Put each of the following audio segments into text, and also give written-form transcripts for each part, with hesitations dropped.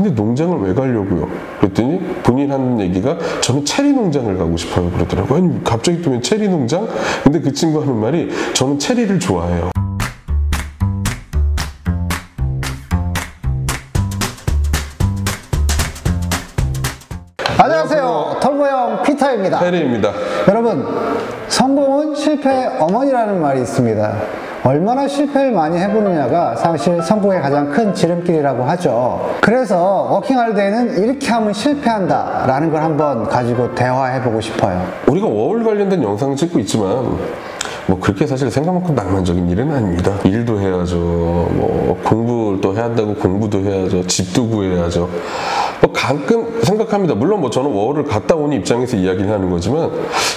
근데 농장을 왜 가려고요? 그랬더니 본인 하는 얘기가 저는 체리 농장을 가고 싶어요 그러더라고요. 아니 갑자기 또 왜 체리 농장? 근데 그 친구 하는 말이 저는 체리를 좋아해요. 안녕하세요. 털보형 피터입니다. 해리입니다. 여러분, 성공은 실패의 어머니라는 말이 있습니다. 얼마나 실패를 많이 해보느냐가 사실 성공의 가장 큰 지름길이라고 하죠. 그래서 워킹홀리데이는 이렇게 하면 실패한다 라는 걸 한번 가지고 대화해보고 싶어요. 우리가 워홀 관련된 영상을 찍고 있지만 뭐 그렇게 사실 생각만큼 낭만적인 일은 아닙니다. 일도 해야죠. 뭐 공부도 해야 한다고 공부도 해야죠. 집도 구해야죠. 뭐 가끔 생각합니다. 물론 뭐 저는 워홀을 갔다 온 입장에서 이야기를 하는 거지만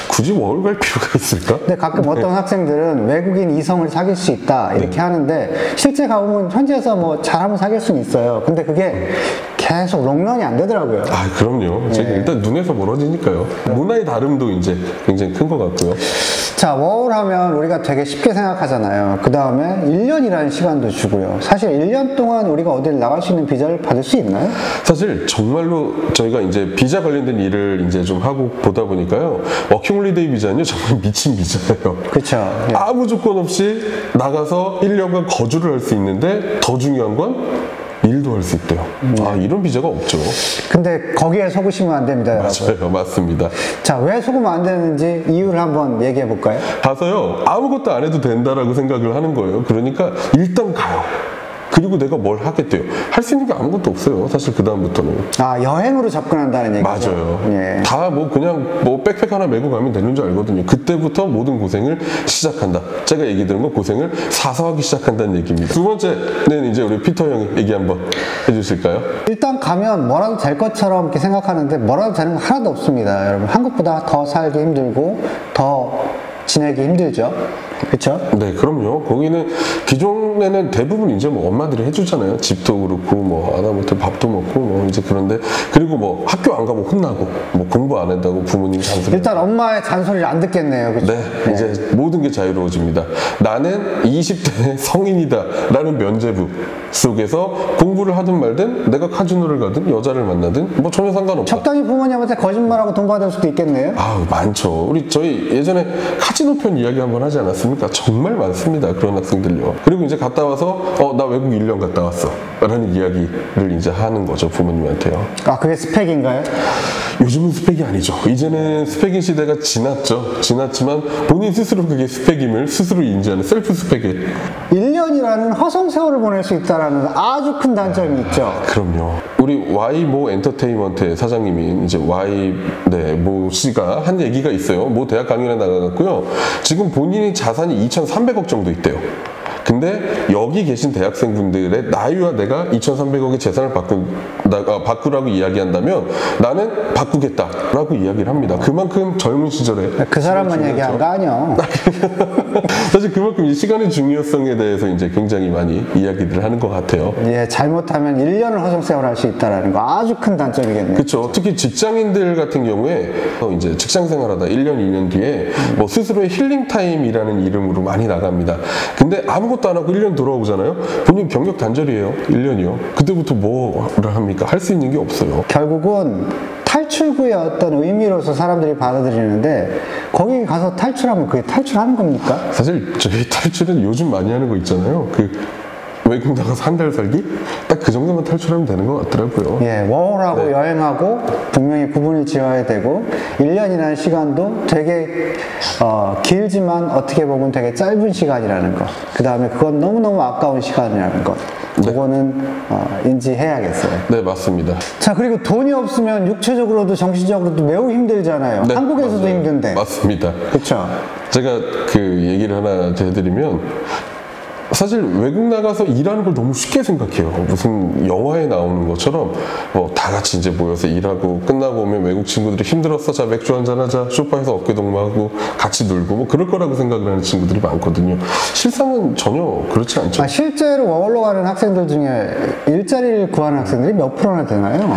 굳이 워홀 갈 필요가 있을까? 근데 가끔 어떤 학생들은 외국인 이성을 사귈 수 있다 이렇게 하는데 실제 가보면 현지에서 뭐 잘하면 사귈 수는 있어요. 근데 그게 계속 롱런이 안 되더라고요. 아, 그럼요. 제가 일단 눈에서 멀어지니까요. 문화의 다름도 이제 굉장히 큰 것 같고요. 자, 워홀 하면 우리가 되게 쉽게 생각하잖아요. 그 다음에 1년이라는 시간도 주고요. 사실 1년 동안 우리가 어딜 나갈 수 있는 비자를 받을 수 있나요? 사실 정말로 저희가 이제 비자 관련된 일을 이제 좀 하고 보다 보니까요. 워킹홀리데이 비자는요, 정말 미친 비자예요. 그렇죠. 예. 아무 조건 없이 나가서 1년간 거주를 할 수 있는데 더 중요한 건 일도 할 수 있대요. 아, 이런 비자가 없죠. 근데 거기에 속으시면 안 됩니다, 여러분. 맞아요. 맞습니다. 자, 왜 속으면 안 되는지 이유를 한번 얘기해 볼까요? 가서요, 아무것도 안 해도 된다라고 생각을 하는 거예요. 그러니까 일단 가요. 그리고 내가 뭘 하겠대요. 할 수 있는 게 아무것도 없어요. 사실 그 다음부터는. 아, 여행으로 접근한다는 얘기죠? 맞아요. 예. 다 뭐 그냥 뭐 백팩 하나 메고 가면 되는 줄 알거든요. 그때부터 모든 고생을 시작한다. 제가 얘기 들은 건 고생을 사서 하기 시작한다는 얘기입니다. 두 번째는 이제 우리 피터 형이 얘기 한번 해주실까요? 일단 가면 뭐라도 될 것처럼 이렇게 생각하는데 뭐라도 되는 거 하나도 없습니다. 여러분, 한국보다 더 살기 힘들고 더 지내기 힘들죠. 그렇죠? 네, 그럼요. 거기는 기존에는 대부분 이제 뭐 엄마들이 해주잖아요. 집도 그렇고 뭐 하다못해 밥도 먹고 뭐 이제 그런데 그리고 뭐 학교 안 가면 혼나고 뭐 공부 안 한다고 부모님 잔소리. 일단 엄마의 잔소리를 안 듣겠네요. 그렇죠? 네, 이제 모든 게 자유로워집니다. 나는 20대 성인이다라는 면죄부 속에서 공부를 하든 말든 내가 카지노를 가든 여자를 만나든 뭐 전혀 상관없다. 적당히 부모님한테 거짓말하고 돈 받을 수도 있겠네요. 아, 많죠. 저희 예전에 카지노 편 이야기 한번 하지 않았습니까? 정말 많습니다. 그런 학생들요. 그리고 이제 갔다 와서 나 외국 1년 갔다 왔어 라는 이야기를 이제 하는 거죠, 부모님한테요. 아, 그게 스펙인가요? 요즘은 스펙이 아니죠. 이제는 스펙인 시대가 지났죠. 지났지만 본인 스스로 그게 스펙임을 스스로 인지하는 셀프 스펙에 1년이라는 허송 세월을 보낼 수 있다는 아주 큰 단점이 있죠. 그럼요. 우리 Y모 엔터테인먼트의 사장님인 이제 모 씨가 한 얘기가 있어요. 모 대학 강연에 나가갖고요. 지금 본인이 자산이 2,300억 정도 있대요. 근데 여기 계신 대학생분들의 나이와 내가 2,300억의 재산을 바꾸라고 이야기한다면 나는 바꾸겠다라고 이야기를 합니다. 그만큼 젊은 시절에 그 사람만 얘기한 거 아니요. 사실 그만큼 이 시간의 중요성에 대해서 이제 굉장히 많이 이야기들을 하는 것 같아요. 예, 잘못하면 1년을 허송세월 할 수 있다는 거 아주 큰 단점이겠네요. 그렇죠. 특히 직장인들 같은 경우에 이제 직장 생활하다 1년, 2년 뒤에 뭐 스스로의 힐링 타임이라는 이름으로 많이 나갑니다. 근데 아무것도 안 하고 1년 돌아오잖아요. 본인 경력 단절이에요. 1년이요. 그때부터 뭐를 합니까? 할 수 있는 게 없어요. 결국은 탈출구의 어떤 의미로서 사람들이 받아들이는데 거기 가서 탈출하면 그게 탈출하는 겁니까? 사실 저희 탈출은 요즘 많이 하는 거 있잖아요. 외국 나가서 한 달 살기? 딱 그 정도만 탈출하면 되는 것 같더라고요. 예, 워홀하고 네. 여행하고 분명히 구분을 지어야 되고 1년이라는 시간도 되게 길지만 어떻게 보면 되게 짧은 시간이라는 것. 그 다음에 그건 너무너무 아까운 시간이라는 것. 네. 그거는 인지해야겠어요. 네, 맞습니다. 자, 그리고 돈이 없으면 육체적으로도 정신적으로도 매우 힘들잖아요. 네, 한국에서도 맞아요. 힘든데. 맞습니다. 그렇죠. 제가 그 얘기를 하나 해드리면 사실 외국 나가서 일하는 걸 너무 쉽게 생각해요. 무슨 영화에 나오는 것처럼 뭐 다 같이 이제 모여서 일하고 끝나고 오면 외국 친구들이 힘들었어, 자 맥주 한잔 하자, 소파에서 어깨동무하고 같이 놀고 뭐 그럴 거라고 생각을 하는 친구들이 많거든요. 실상은 전혀 그렇지 않죠. 실제로 워홀로 가는 학생들 중에 일자리를 구하는 학생들이 몇 프로나 되나요?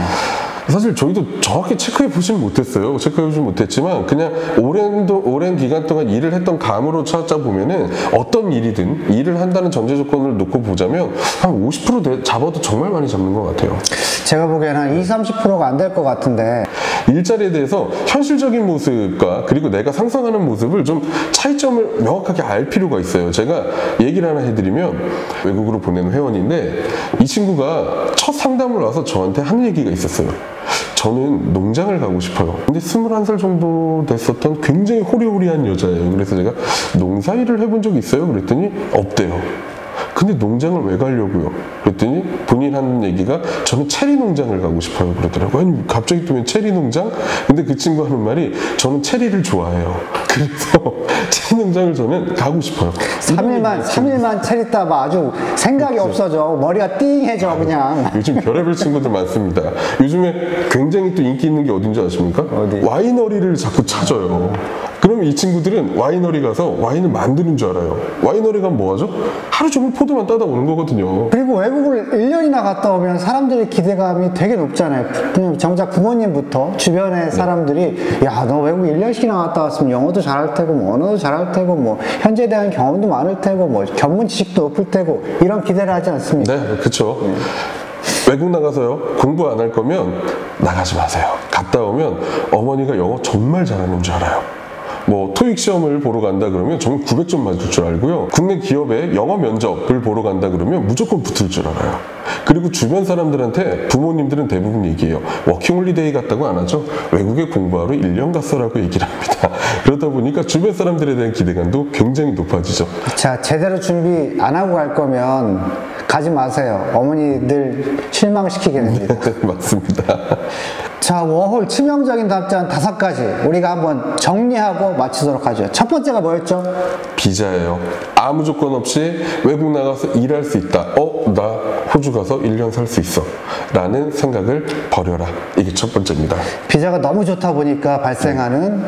사실 저희도 정확히 체크해 보진 못했어요. 체크해 보진 못했지만 그냥 오랜 기간 동안 일을 했던 감으로 찾아보면은 어떤 일이든 일을 한다는 전제 조건을 놓고 보자면 한 50% 잡아도 정말 많이 잡는 것 같아요. 제가 보기에는 한 20-30%가 안 될 것 같은데 일자리에 대해서 현실적인 모습과 그리고 내가 상상하는 모습을 좀 차이점을 명확하게 알 필요가 있어요. 제가 얘기를 하나 해드리면 외국으로 보낸 회원인데 이 친구가 첫 상담을 와서 저한테 하는 얘기가 있었어요. 저는 농장을 가고 싶어요. 근데 21살 정도 됐었던 굉장히 호리호리한 여자예요. 그래서 제가 농사일을 해본 적이 있어요? 그랬더니 없대요. 근데 농장을 왜 가려고요? 그랬더니 본인 하는 얘기가 저는 체리 농장을 가고 싶어요 그러더라고요. 아니 갑자기 또 왜 체리 농장? 근데 그 친구 하는 말이 저는 체리를 좋아해요. 그래서 체리 농장을 저는 가고 싶어요. 3일만 체리 따봐 아주 생각이 없어져. 머리가 띵해져 그냥. 요즘 별의별 친구들 많습니다. 요즘에 굉장히 또 인기 있는 게 어딘지 아십니까? 어디? 와이너리를 자꾸 찾아요. 그러면 이 친구들은 와이너리 가서 와인을 만드는 줄 알아요. 와이너리 가면 뭐 하죠? 하루 종일 포도만 따다 오는 거거든요. 그리고 외국을 1년이나 갔다 오면 사람들의 기대감이 되게 높잖아요. 정작 부모님부터 주변의 사람들이 야, 너 외국 1년씩이나 갔다 왔으면 영어도 잘할 테고 뭐 언어도 잘할 테고 뭐 현지에 대한 경험도 많을 테고 뭐 전문 지식도 높을 테고 이런 기대를 하지 않습니까? 네, 그렇죠. 외국 나가서요 공부 안 할 거면 나가지 마세요. 갔다 오면 어머니가 영어 정말 잘하는 줄 알아요. 뭐 토익 시험을 보러 간다 그러면 정말 900점 맞을 줄 알고요. 국내 기업의 영어 면접을 보러 간다 그러면 무조건 붙을 줄 알아요. 그리고 주변 사람들한테 부모님들은 대부분 얘기해요. 워킹홀리데이 갔다고 안 하죠. 외국에 공부하러 1년 갔어라고 얘기를 합니다. 그러다 보니까 주변 사람들에 대한 기대감도 굉장히 높아지죠. 자, 제대로 준비 안 하고 갈 거면 가지 마세요. 어머니들 실망시키게 됩니다. 맞습니다. 자, 워홀 치명적인 답장 5가지 우리가 한번 정리하고 마치도록 하죠. 첫 번째가 뭐였죠? 비자예요. 아무 조건 없이 외국 나가서 일할 수 있다. 나 호주 가서 1년 살 수 있어. 라는 생각을 버려라. 이게 첫 번째입니다. 비자가 너무 좋다 보니까 발생하는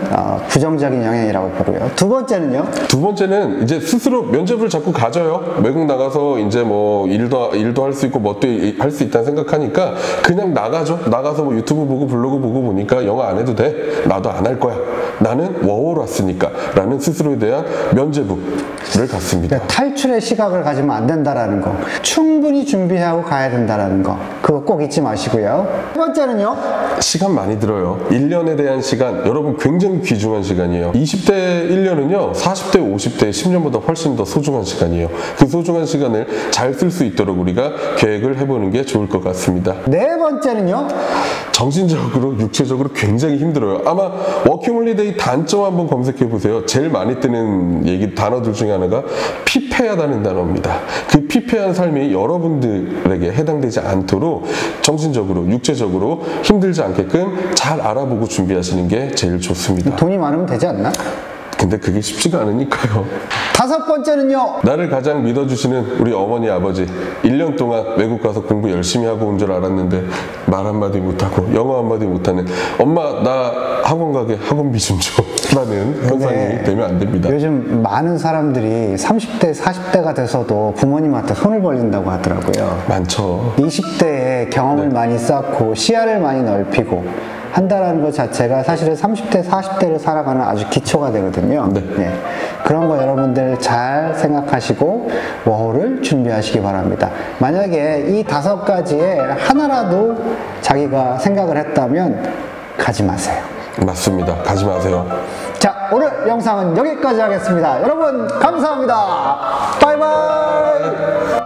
부정적인 영향이라고 보고요. 두 번째는요? 두 번째는 이제 스스로 면접을 자꾸 가져요. 외국 나가서 이제 뭐 일도 할 수 있고 뭣도 할 수 있다는 생각하니까 그냥 나가죠. 나가서 뭐 유튜브 보고 블로그 보고 보니까 영어 안 해도 돼. 나도 안 할 거야. 나는 워홀 왔으니까. 라는 스스로에 대한 면죄부를 갖습니다. 그러니까 탈출의 시각을 가지면 안 된다라는 거. 충분히 준비하고 가야 된다라는 거. 그거 꼭 잊지 마시고요. 세 번째는요? 시간 많이 들어요. 1년에 대한 시간, 여러분 굉장히 귀중한 시간이에요. 20대 1년은요, 40대, 50대, 10년보다 훨씬 더 소중한 시간이에요. 그 소중한 시간을 잘 쓸 수 있도록 우리가 계획을 해보는 게 좋을 것 같습니다. 네 번째는요? 정신적으로, 육체적으로 굉장히 힘들어요. 아마 워킹홀리데이 단점 한번 검색해 보세요. 제일 많이 뜨는 단어들 중에 하나가 피폐하다는 단어입니다. 그 피폐한 삶이 여러분들에게 해당되지 않도록 정신적으로, 육체적으로 힘들지 않게끔 잘 알아보고 준비하시는 게 제일 좋습니다. 돈이 많으면 되지 않나? 근데 그게 쉽지가 않으니까요. 다섯 번째는요? 나를 가장 믿어주시는 우리 어머니 아버지 1년 동안 외국 가서 공부 열심히 하고 온 줄 알았는데 말 한마디 못하고 영어 한마디 못하는 엄마 나 학원 가게 학원비 좀 줘 라는 현상이 되면 안 됩니다. 요즘 많은 사람들이 30대 40대가 돼서도 부모님한테 손을 벌린다고 하더라고요. 많죠. 20대에 경험을 많이 쌓고 시야를 많이 넓히고 한다라는 것 자체가 사실은 30대, 40대를 살아가는 아주 기초가 되거든요. 네. 그런 거 여러분들 잘 생각하시고 워홀을 준비하시기 바랍니다. 만약에 이 5가지에 하나라도 자기가 생각을 했다면 가지 마세요. 맞습니다. 가지 마세요. 자, 오늘 영상은 여기까지 하겠습니다. 여러분 감사합니다. 바이바이.